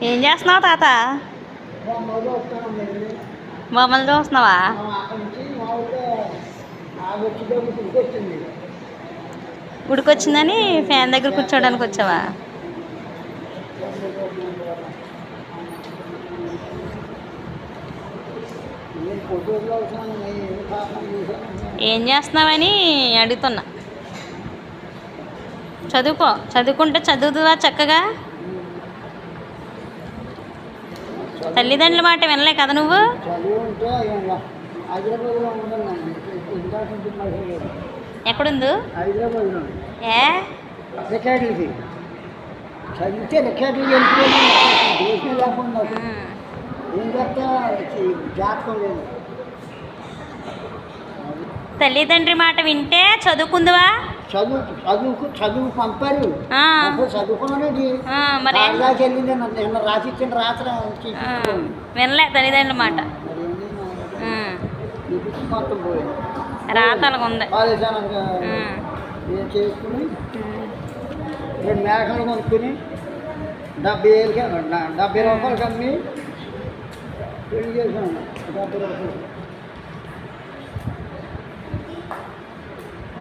ఏం చేస్తున్నావు తాత? బొమ్మలు చూస్తున్నావా? ఉడికొచ్చిందని ఫ్యాన్ దగ్గర కూర్చోడానికి వచ్చావా? ఏం చేస్తున్నావని అడుగుతున్నా. చదువుకో, చదువుకుంటే చదువుతుందా చక్కగా? తల్లిదండ్రుల మాట వినలే కదా నువ్వు? ఎక్కడుంది? ఏ చదివితే లెక్కలు దేశం లేకుండా ఏం చేస్తా జాతకం లేదు. తల్లిదండ్రి మాట వింటే చదువుకుందువా? చదువు పంపారు, చదువుకున్నాడు. మరి వెళ్ళింది నిన్న రాసిచ్చిన రాత్రి వినలే తల్లిదండ్రుల మాట. మొత్తం పోయింది. రాత అలాగుంది. ఏం చేసుకుని 2 మేకలు కొనుక్కుని 70 రూపాయలకి అమ్మి పెళ్లి చేసుకున్నాను. 70 రూపాయలు.